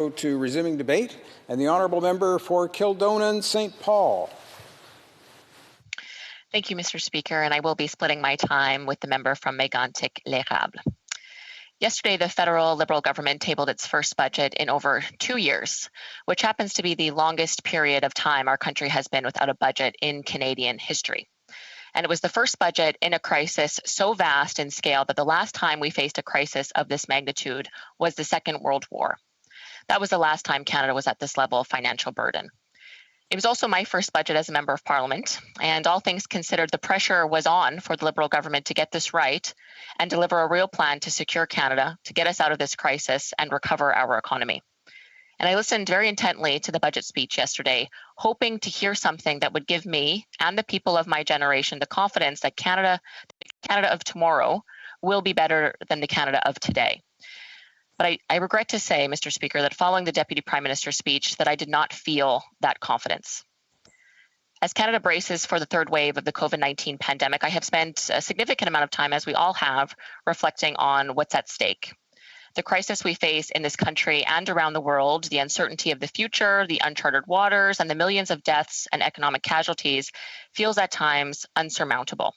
To resuming debate, and the honourable member for Kildonan St. Paul. Thank you, Mr. Speaker, and I will be splitting my time with the member from Mégantic-l'Érable. Yesterday, the federal Liberal government tabled its first budget in over 2 years, which happens to be the longest period of time our country has been without a budget in Canadian history. And it was the first budget in a crisis so vast in scale that the last time we faced a crisis of this magnitude was the Second World War. That was the last time Canada was at this level of financial burden. It was also my first budget as a member of Parliament, and all things considered, the pressure was on for the Liberal government to get this right and deliver a real plan to secure Canada, to get us out of this crisis and recover our economy. And I listened very intently to the budget speech yesterday, hoping to hear something that would give me and the people of my generation the confidence that the Canada of tomorrow will be better than the Canada of today. But I regret to say, Mr. Speaker, that following the Deputy Prime Minister's speech, that I did not feel that confidence. As Canada braces for the third wave of the COVID-19 pandemic, I have spent a significant amount of time, as we all have, reflecting on what's at stake. The crisis we face in this country and around the world, the uncertainty of the future, the uncharted waters, and the millions of deaths and economic casualties feels at times unsurmountable.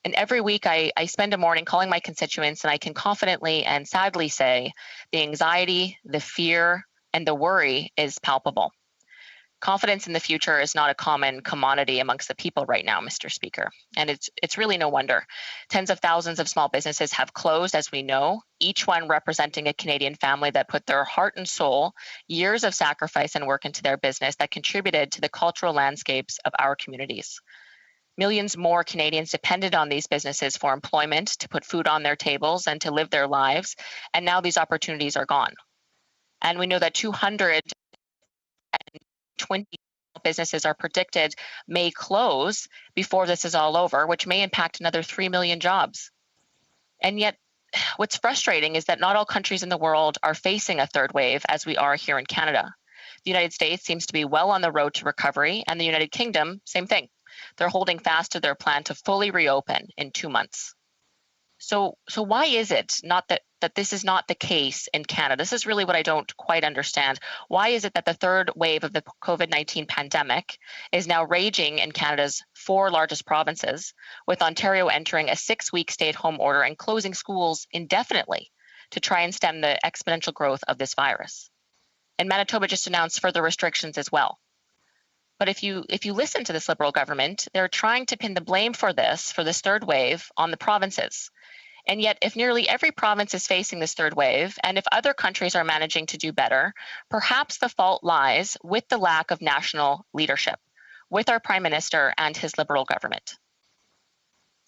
And every week I spend a morning calling my constituents, and I can confidently and sadly say the anxiety, the fear, and the worry is palpable. Confidence in the future is not a common commodity amongst the people right now, Mr. Speaker. And it's really no wonder. Tens of thousands of small businesses have closed, as we know, each one representing a Canadian family that put their heart and soul, years of sacrifice and work into their business that contributed to the cultural landscapes of our communities. Millions more Canadians depended on these businesses for employment, to put food on their tables and to live their lives, and now these opportunities are gone. And we know that 220 businesses are predicted may close before this is all over, which may impact another 3 million jobs. And yet, what's frustrating is that not all countries in the world are facing a third wave as we are here in Canada. The United States seems to be well on the road to recovery, and the United Kingdom, same thing. They're holding fast to their plan to fully reopen in 2 months. So why is it not that this is not the case in Canada? This is really what I don't quite understand. Why is it that the third wave of the COVID-19 pandemic is now raging in Canada's 4 largest provinces, with Ontario entering a 6-week stay-at-home order and closing schools indefinitely to try and stem the exponential growth of this virus? And Manitoba just announced further restrictions as well. But if you listen to this Liberal government, they're trying to pin the blame for this third wave on the provinces. And yet, if nearly every province is facing this third wave, and if other countries are managing to do better, perhaps the fault lies with the lack of national leadership, with our Prime Minister and his Liberal government.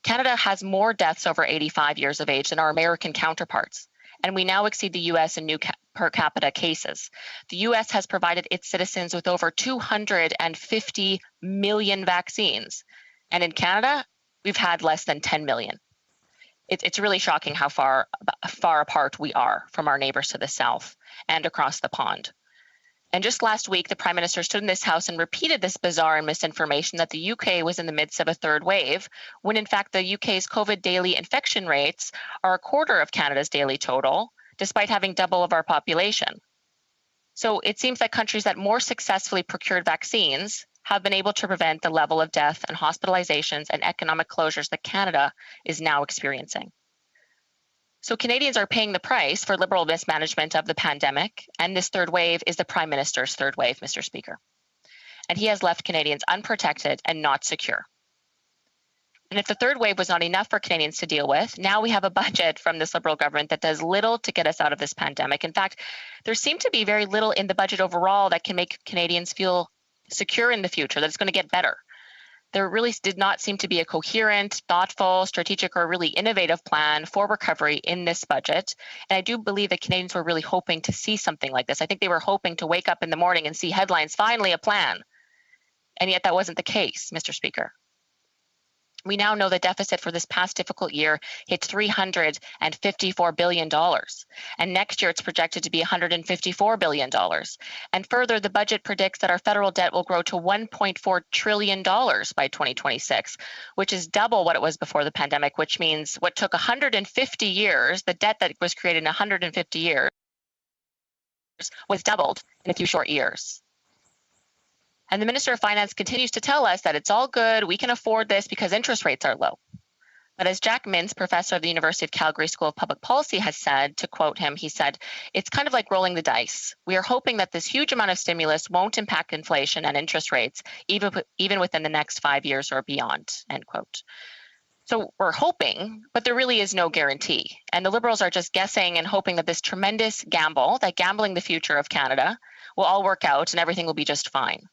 Canada has more deaths over 85 years of age than our American counterparts, and we now exceed the U.S. in new per capita cases. The U.S. has provided its citizens with over 250 million vaccines, and in Canada, we've had less than 10 million. It's really shocking how far apart we are from our neighbors to the south and across the pond. And just last week, the Prime Minister stood in this House and repeated this bizarre misinformation that the UK was in the midst of a third wave, when in fact the UK's COVID daily infection rates are a quarter of Canada's daily total, despite having double of our population. So it seems that countries that more successfully procured vaccines have been able to prevent the level of death and hospitalizations and economic closures that Canada is now experiencing. So Canadians are paying the price for Liberal mismanagement of the pandemic, and this third wave is the Prime Minister's third wave, Mr. Speaker. And he has left Canadians unprotected and not secure. And if the third wave was not enough for Canadians to deal with, now we have a budget from this Liberal government that does little to get us out of this pandemic. In fact, there seemed to be very little in the budget overall that can make Canadians feel secure in the future, that it's going to get better. There really did not seem to be a coherent, thoughtful, strategic, or really innovative plan for recovery in this budget. And I do believe that Canadians were really hoping to see something like this. I think they were hoping to wake up in the morning and see headlines, finally a plan. And yet that wasn't the case, Mr. Speaker. We now know the deficit for this past difficult year hit $354 billion. And next year it's projected to be $154 billion. And further, the budget predicts that our federal debt will grow to $1.4 trillion by 2026, which is double what it was before the pandemic, which means what took 150 years, the debt that was created in 150 years, was doubled in a few short years. And the Minister of Finance continues to tell us that it's all good, we can afford this because interest rates are low. But as Jack Mintz, professor of the University of Calgary School of Public Policy, has said, to quote him, he said, "It's kind of like rolling the dice. We are hoping that this huge amount of stimulus won't impact inflation and interest rates, even within the next 5 years or beyond," end quote. So we're hoping, but there really is no guarantee. And the Liberals are just guessing and hoping that this tremendous gamble, that gambling the future of Canada, will all work out and everything will be just fine.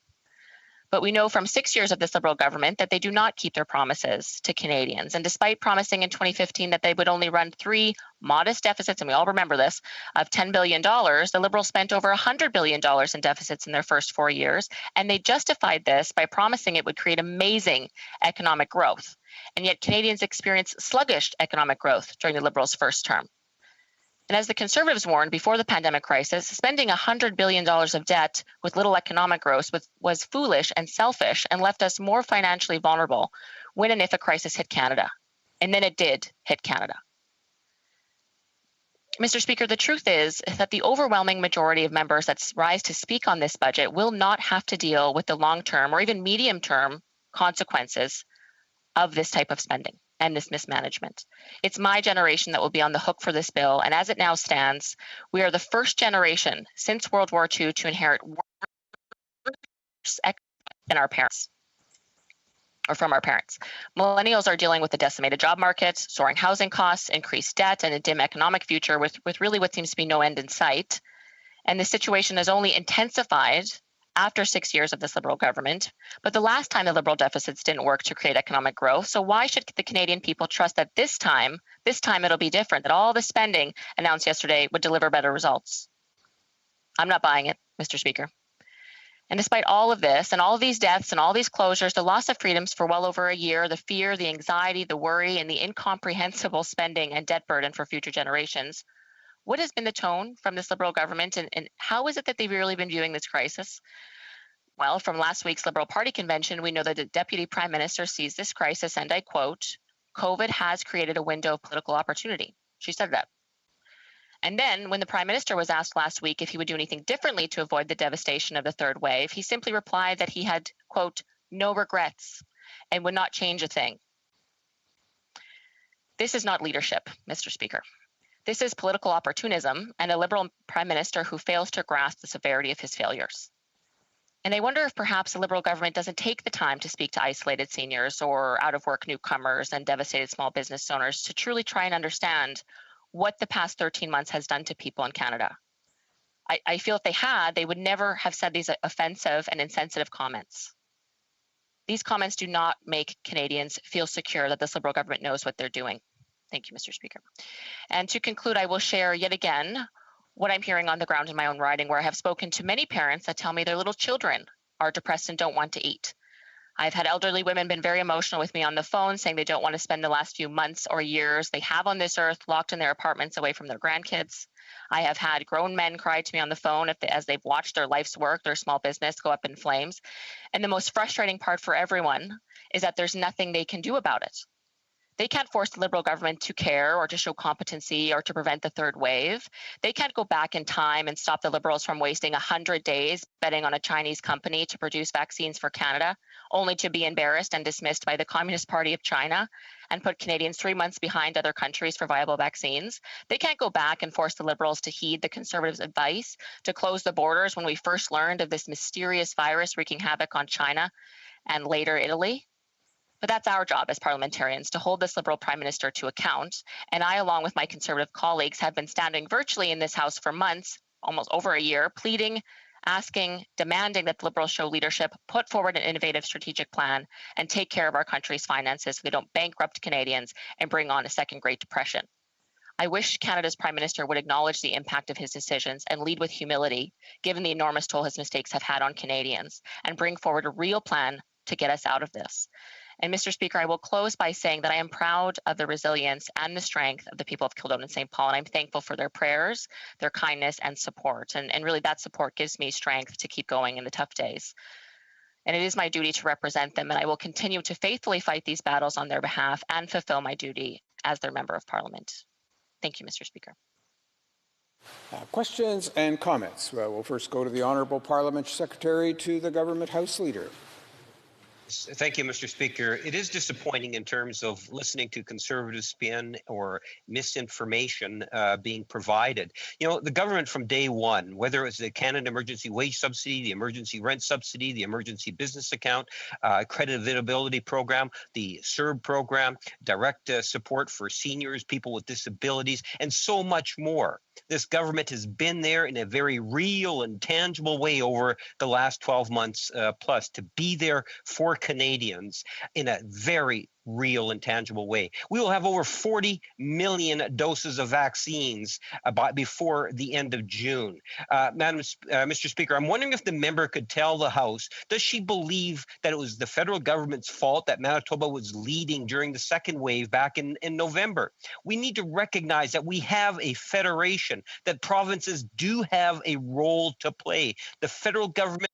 But we know from 6 years of this Liberal government that they do not keep their promises to Canadians. And despite promising in 2015 that they would only run 3 modest deficits, and we all remember this, of $10 billion, the Liberals spent over $100 billion in deficits in their first 4 years. And they justified this by promising it would create amazing economic growth. And yet Canadians experienced sluggish economic growth during the Liberals' first term. And as the Conservatives warned before the pandemic crisis, spending $100 billion of debt with little economic growth was foolish and selfish and left us more financially vulnerable when and if a crisis hit Canada. And then it did hit Canada. Mr. Speaker, the truth is that the overwhelming majority of members that rise to speak on this budget will not have to deal with the long-term or even medium-term consequences of this type of spending and this mismanagement. It's my generation that will be on the hook for this bill, and as it now stands, we are the first generation since World War II to inherit worse than our parents, or from our parents. Millennials are dealing with a decimated job market, soaring housing costs, increased debt, and a dim economic future with really what seems to be no end in sight. And the situation has only intensified after 6 years of this Liberal government. But the last time the Liberal deficits didn't work to create economic growth. So why should the Canadian people trust that this time it'll be different, that all the spending announced yesterday would deliver better results? I'm not buying it, Mr. Speaker. And despite all of this and all of these deaths and all these closures, the loss of freedoms for well over a year, the fear, the anxiety, the worry, and the incomprehensible spending and debt burden for future generations, what has been the tone from this Liberal government, and how is it that they've really been viewing this crisis? Well, from last week's Liberal Party convention, we know that the Deputy Prime Minister sees this crisis, and I quote, "COVID has created a window of political opportunity." She said that. And then when the Prime Minister was asked last week if he would do anything differently to avoid the devastation of the third wave, he simply replied that he had, quote, "no regrets," and would not change a thing. This is not leadership, Mr. Speaker. This is political opportunism and a Liberal Prime Minister who fails to grasp the severity of his failures. And I wonder if perhaps the Liberal government doesn't take the time to speak to isolated seniors or out-of-work newcomers and devastated small business owners to truly try and understand what the past 13 months has done to people in Canada. I feel if they had, they would never have said these offensive and insensitive comments. These comments do not make Canadians feel secure that this Liberal government knows what they're doing. Thank you, Mr. Speaker. And to conclude, I will share yet again what I'm hearing on the ground in my own riding, where I have spoken to many parents that tell me their little children are depressed and don't want to eat. I've had elderly women been very emotional with me on the phone, saying they don't want to spend the last few months or years they have on this earth locked in their apartments away from their grandkids. I have had grown men cry to me on the phone as they've watched their life's work, their small business, go up in flames. And the most frustrating part for everyone is that there's nothing they can do about it. They can't force the Liberal government to care or to show competency or to prevent the third wave. They can't go back in time and stop the Liberals from wasting 100 days betting on a Chinese company to produce vaccines for Canada, only to be embarrassed and dismissed by the Communist Party of China and put Canadians 3 months behind other countries for viable vaccines. They can't go back and force the Liberals to heed the Conservatives' advice to close the borders when we first learned of this mysterious virus wreaking havoc on China and later Italy. But that's our job as parliamentarians, to hold this Liberal Prime Minister to account. And I, along with my Conservative colleagues, have been standing virtually in this House for months, almost over a year, pleading, asking, demanding that the Liberals show leadership, put forward an innovative strategic plan, and take care of our country's finances so they don't bankrupt Canadians and bring on a second Great Depression. I wish Canada's Prime Minister would acknowledge the impact of his decisions and lead with humility, given the enormous toll his mistakes have had on Canadians, and bring forward a real plan to get us out of this. And Mr. Speaker, I will close by saying that I am proud of the resilience and the strength of the people of Kildonan and St. Paul, and I'm thankful for their prayers, their kindness, and support. And really that support gives me strength to keep going in the tough days. And it is my duty to represent them, and I will continue to faithfully fight these battles on their behalf and fulfill my duty as their Member of Parliament. Thank you, Mr. Speaker. Questions and comments? Well, we'll first go to the Honourable Parliamentary Secretary to the Government House Leader. Thank you, Mr. Speaker. It is disappointing in terms of listening to conservative spin or misinformation being provided. You know, the government from day one, whether it's the Canada Emergency Wage Subsidy, the Emergency Rent Subsidy, the Emergency Business Account, Credit Availability Program, the CERB program, direct support for seniors, people with disabilities, and so much more. This government has been there in a very real and tangible way over the last 12 months plus to be there for Canadians in a very real and tangible way. We will have over 40 million doses of vaccines before the end of June. Mr. Speaker, I'm wondering if the member could tell the House, does she believe that it was the federal government's fault that Manitoba was leading during the second wave back in November? We need to recognize that we have a federation, that provinces do have a role to play. The federal government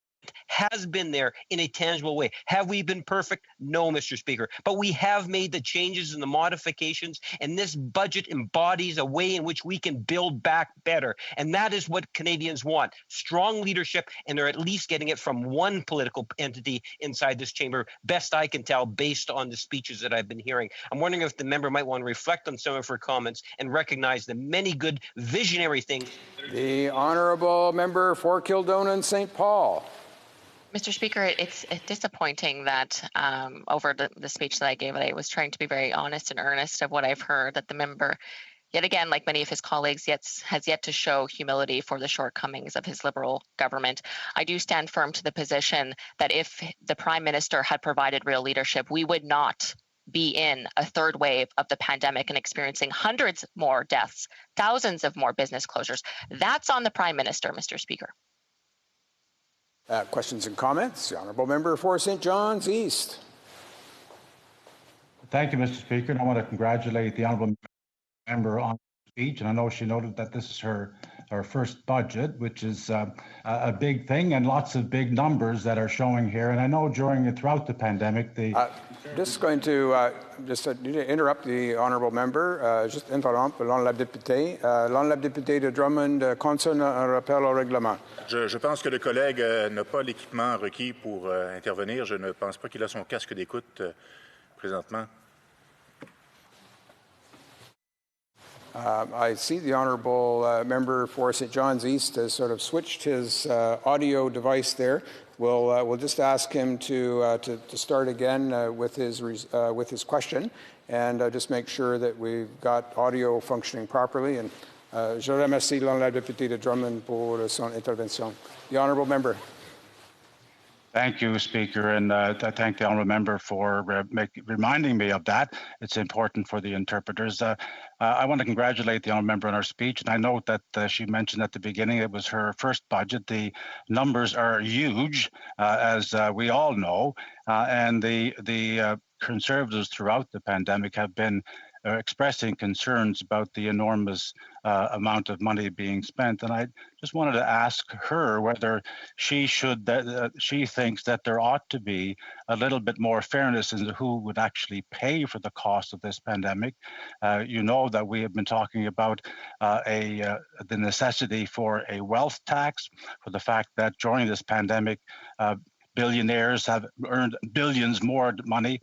has been there in a tangible way. Have we been perfect? No, Mr. Speaker. But we have made the changes and the modifications, and this budget embodies a way in which we can build back better. And that is what Canadians want. Strong leadership, and they're at least getting it from one political entity inside this chamber, best I can tell based on the speeches that I've been hearing. I'm wondering if the member might want to reflect on some of her comments and recognize the many good visionary things. The Honourable Member for Kildonan St. Paul. Mr. Speaker, it's disappointing that over the speech that I gave, I was trying to be very honest and earnest of what I've heard, that the member, yet again, like many of his colleagues, has yet to show humility for the shortcomings of his Liberal government. I do stand firm to the position that if the Prime Minister had provided real leadership, we would not be in a third wave of the pandemic and experiencing hundreds more deaths, thousands of more business closures. That's on the Prime Minister, Mr. Speaker. Questions and comments? The Honourable Member for St. John's East. Thank you, Mr. Speaker. And I want to congratulate the Honourable Member on the speech. And I know she noted that this is her first budget, which is a big thing, and lots of big numbers that are showing here. And I know throughout the pandemic, Just going to interrupt the Honourable Member. Juste interrompre l'honorable député. L'honorable député de Drummond concerne un rappel au règlement. Je pense que le collègue n'a pas l'équipement requis pour intervenir. Je ne pense pas qu'il a son casque d'écoute présentement. I see the Honourable Member for St. John's East has sort of switched his audio device there. We'll just ask him to start again with his question, and just make sure that we've got audio functioning properly. And je remercie l'honorable député de Drummond pour son intervention. The Honourable Member. Thank you, Speaker, and I thank the Honourable Member for reminding me of that. It's important for the interpreters. I want to congratulate the Honourable Member on her speech, and I note that she mentioned at the beginning it was her first budget. The numbers are huge, as we all know, and the Conservatives throughout the pandemic have been expressing concerns about the enormous amount of money being spent. And I just wanted to ask her whether she thinks that there ought to be a little bit more fairness in who would actually pay for the cost of this pandemic. You know that we have been talking about the necessity for a wealth tax, for the fact that during this pandemic, billionaires have earned billions more money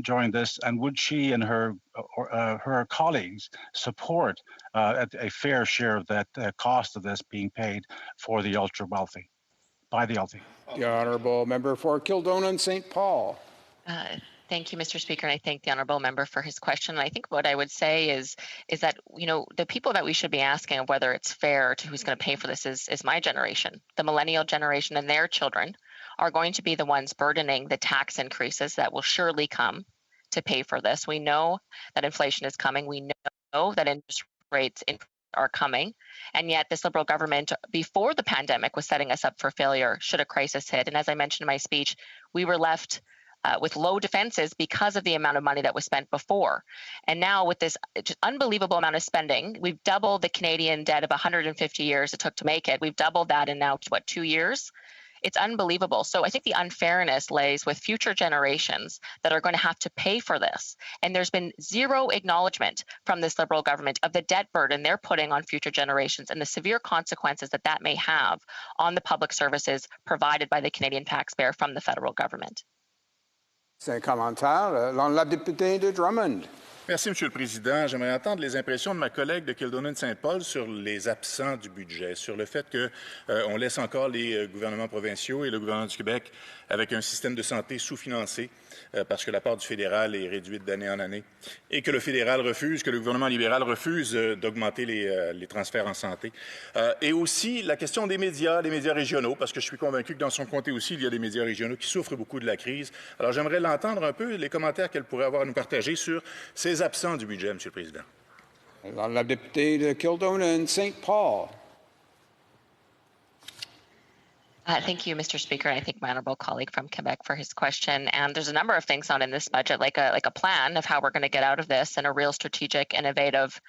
during this, and would she and her colleagues support a fair share of that cost of this being paid for the ultra wealthy, by the wealthy? The Honourable Member for Kildonan St. Paul. Thank you, Mr. Speaker, and I thank the Honourable Member for his question. And I think what I would say is that, you know, the people that we should be asking whether it's fair to who's going to pay for this is my generation, the millennial generation, and their children are going to be the ones burdening the tax increases that will surely come to pay for this. We know that inflation is coming. We know that interest rates are coming. And yet this Liberal government, before the pandemic, was setting us up for failure should a crisis hit. And as I mentioned in my speech, we were left with low defenses because of the amount of money that was spent before. And now with this just unbelievable amount of spending, we've doubled the Canadian debt of 150 years it took to make it. We've doubled that in now, 2 years? It's unbelievable. So I think the unfairness lays with future generations that are going to have to pay for this. And there's been zero acknowledgement from this Liberal government of the debt burden they're putting on future generations and the severe consequences that that may have on the public services provided by the Canadian taxpayer from the federal government. C'est un commentaire. La députée de Drummond. Merci, M. le Président. J'aimerais entendre les impressions de ma collègue de Kildonan-Saint-Paul sur les absents du budget, sur le fait qu'on laisse encore les gouvernements provinciaux et le gouvernement du Québec avec un système de santé sous-financé parce que la part du fédéral est réduite d'année en année et que le fédéral refuse, que le gouvernement libéral refuse d'augmenter les transferts en santé. Et aussi la question des médias régionaux, parce que je suis convaincu que dans son comté aussi, il y a des médias régionaux qui souffrent beaucoup de la crise. Alors j'aimerais l'entendre un peu, les commentaires qu'elle pourrait avoir à nous partager sur ces absents du budget, M. le Président. La députée de Kildonan-St. Paul. Thank you, Mr. Speaker. And I thank my honourable colleague from Quebec for his question. And there's a number of things not in this budget, like a plan of how we're going to get out of this, and a real strategic, innovative,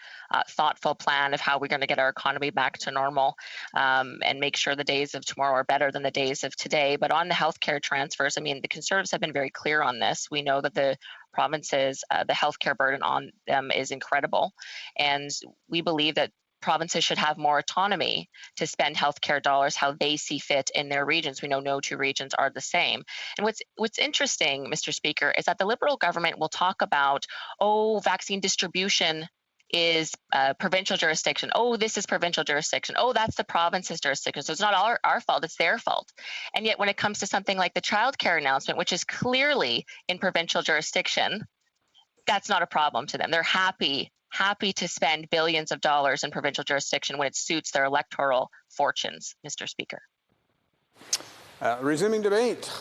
thoughtful plan of how we're going to get our economy back to normal and make sure the days of tomorrow are better than the days of today. But on the healthcare transfers, I mean, the Conservatives have been very clear on this. We know that the provinces, the healthcare burden on them is incredible. And we believe that provinces should have more autonomy to spend healthcare dollars how they see fit in their regions. We know no two regions are the same. And what's interesting, Mr. Speaker, is that the Liberal government will talk about, oh, vaccine distribution is provincial jurisdiction. Oh, this is provincial jurisdiction. Oh, that's the province's jurisdiction. So it's not our fault, it's their fault. And yet when it comes to something like the childcare announcement, which is clearly in provincial jurisdiction, that's not a problem to them. They're happy to spend billions of dollars in provincial jurisdiction when it suits their electoral fortunes, Mr. Speaker. Resuming debate.